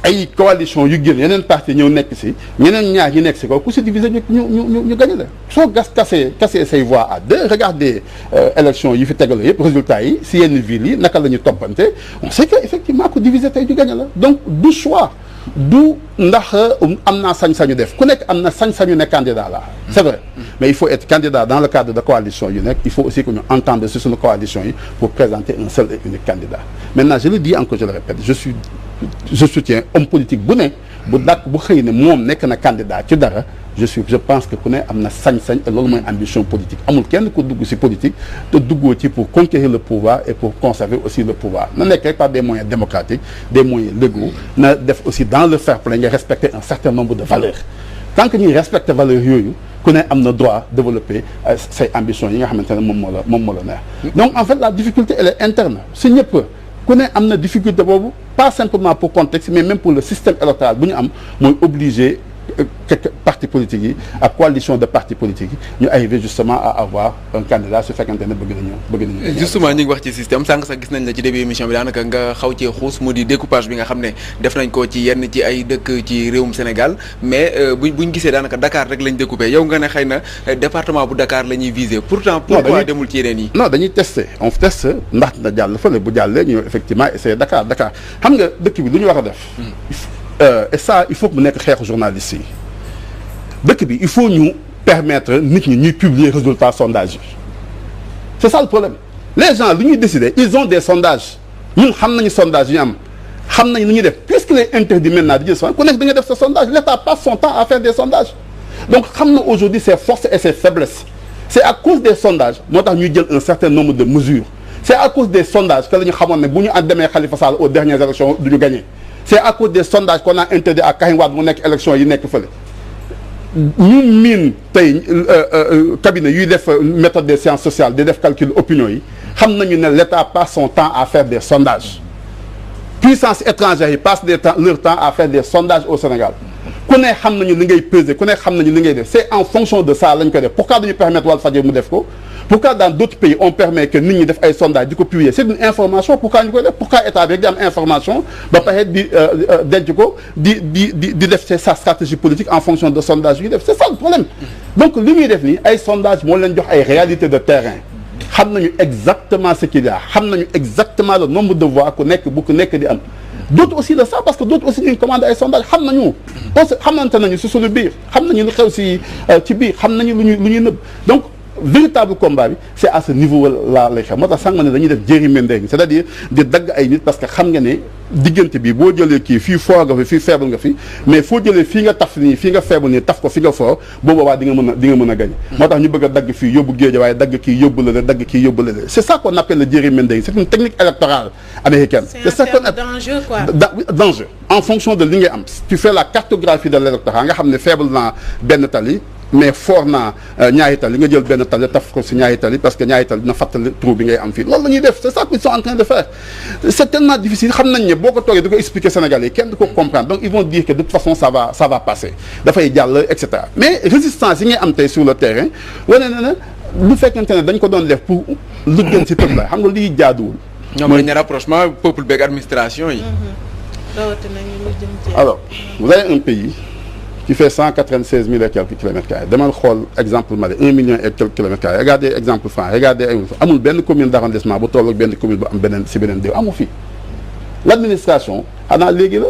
ay coalition yu génn yeneen parti ñëw nekk si ñeneen ñaar ñi nekk si ko ku si diviser ñu gagné la soo casser say voix à deux regardez élection yi fi tegale yëpp résultats yi si yenn villes yi naka la ñu toppante on sait que effectivement ku diviser tey ñu gagné la donc du choix du ndax am naa sañ-sañu def ku nekk am na sañ-sañu ne candidat là c'est vrai mais il faut être candidat dans le cadre de coalition yu nekk il faut aussi que ñu entendre sur suñu coalition yi pour présenter un seul et unique candidat maintenant je le dis encore je le répète je soutiens homme politique bu ne bu xëy ne moom nekk na candidat ci dara je pense que ku ne am na sañ-sañ et loolu mooy ambition politique amul kenn ku dugg ci politique te duggoo ci pour conquérir le pouvoir et pour conserver aussi le pouvoir na nekk rek par des moyens démocratiques des moyens légaux na def aussi dans le fair play nga respecter un certain nombre de valeurs tant que ñuy respecter valeurs yooyu ku ne am na droit développer say ambitions yi nga xamante ne moom moo la neex donc en fait la difficulté elle est interne si ñëpp ku ne am na difficulté boobu pas simplement pour contexte mais même pour le système électoral bu ñu am mooy obligé quelques partis politiques yi ak coalition de partis politiques yi ñu arriver justement à avoir un candidat su fekkante ne bëgg nañu justement ñu ngi wax ci système sànq sax gis nañ la ci début émission bi daanaka nga xaw cee xuus mu di découpage bi nga xam ne def nañ ko ci yenn ci ay dëkk ci réewum Sénégal mais buñ gisee daanaka Dakar rek lañ découpé yow nga ne xëy na département bu Dakar la ñuy viser pourtant pourquoi demul ci yeneen yi non dañuy tester on teste ndax na jàll fële bu jàllee ñu effectivement essayer Dakar xam nga dëkk bi lu ñu war a def et ça il faut que mu nekk xeexu journalistes yi dëkk bi il faut ñu permettre nit ñi ñuy publier résultats sondage yi c'est ça le problème les gens lu ñuy décider ils ont des sondages ñun xam nañu sondage yi ñu am xam nañu lu ñuy def puisqu'il est interdit maintenant di jël sondage ku nekk da nga def sa sondage l'État passe son temps à faire des sondages donc xam na aujourd'hui ses forces et ses faiblesses c'est à cause des sondages moo tax ñuy jël un certain nombre de mesures c'est à cause des sondages que la ñu xamoon ne bu ñu demee Khalifa Sall aux dernières élections du ñu gagner c'est à cause des sondages qu'on a interdit à Karim Wade mu nekk élection yi nekk fële ñu miin tey cabinet yuy def méthode des sciences sociales di def calcul opinion yi xam nañu ne l'État passe son temps à faire des sondages puissance étrangère yi passe leur temps à faire des sondages au Sénégal ku ne xam nañu li ngay peser ku ne xam nañu li ngay def c'est en fonction de ça lañ koy def pourquoi dañu permettre Walfadjri mu def ko pourquoi dans d'autres pays on permet que nit ñi def ay sondages di ko publier c'est une information pourquoi ñu koy def pourquoi état bi rek di am information ba pare di denc ko di def sa stratégie politique en fonction de sondage yu def c'est ça le problème donc li ñuy def nii ay sondage moo leen jox ay réalités de terrain xam nañu exactement ce qu'il y a xam nañu exactement le nombre de voix ku nekk di am d'autres aussi de ça parce que d'autres aussi ñu commandé ay sondage xam nañu parce que xamante nañu si suñu biir xam nañu lu xew ci biir xam nañu lu ñuy nëbb donc véritable combat bi c'est à ce niveau là lay xew moo tax sànq ma ne dañuy def gerrymandering c'est-à-dire di dagg ay nit parce que xam nga ne diggante bi boo jëlee kii fii fort nga fi fii faible nga fi mais foo jëlee fii nga taf nii fii nga faible nii taf ko fi nga fort boobu waa di nga mën a gagner moo tax ñu bëgg a dagg fii yóbbu géej waaye dagg kii yóbbu la dagg kii yóbbu la c'est ça qu'on appelle le gerrymandering c'est une technique électorale américaine c'est ça qu'on appelle d'enjeu quoi d'enjeu en fonction de li ngay am tu fais la cartographie de l'électorat nga xam ne faible naa benn tali mais fort naa ñaari tali nga jël benn tali taf ko si ñaari tali parce que ñaari tali dina fàttali trou bi ngay am fii loolu la ñuy def c'est ça qu'ils sont en train de faire c'est tellement difficile xam nañ ne boo ko toogee di ko expliquer Sénégalais kenn du ko comprendre donc ils vont dire que de toute façon ça va passer dafay jàll et cetera mais résistance yi ngay am tey sur le terrain wane na ne lu fekkente ne dañ ko doon def pour lu gën si peuple la xam nga liy jaaduwul. ñoom dañu rapprochement peuple beeg administration yi. alors vous avez un pays qui fait 196 000 et quelques kilomètres carrés demal xool exemple Mali 1 million et quelques kilomètres carrés regardez exemple France regardez amul benn commune d'arrondissement bu toll ak benn commune bu am beneen si beneen déw amul fii l'administration xanaa léegi la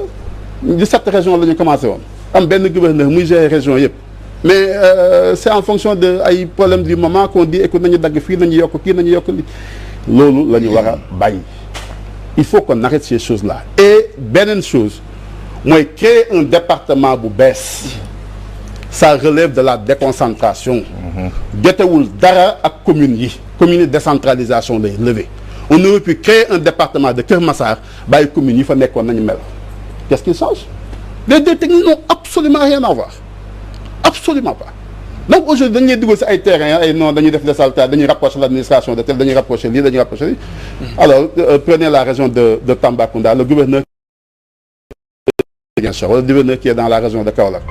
17 régions la ñu commencé woon am benn gouverneur muy gérer région yëpp mais c'est en fonction de ay problèmes du moment qu'on dit écoute nañu dagg fii nañu yokk kii nañu yokk li loolu la ñu war a bàyyi il faut qu'on arrête ces choses là et beneen chose mooy créer un département bu bees ça relève de la déconcentration jotewul dara ak communes yi décentralisation lay lever on aurait pu créer un département de Keur Massar bàyyi communes yi fa nekkoon nañu mel qu'est-ce qui change les deux techniques n'ont absolument rien à voir absolument pas donc aujourd'hui dañu lay dugal si ay terrains ay non dañuy def des saltages dañuy rapprocher l'administration de tel dañuy rapprocher lii dañuy rapprocher lii alors prenez la région de Tambacounda le gouverneur wala gouverneur qui est dans la région de Kaolack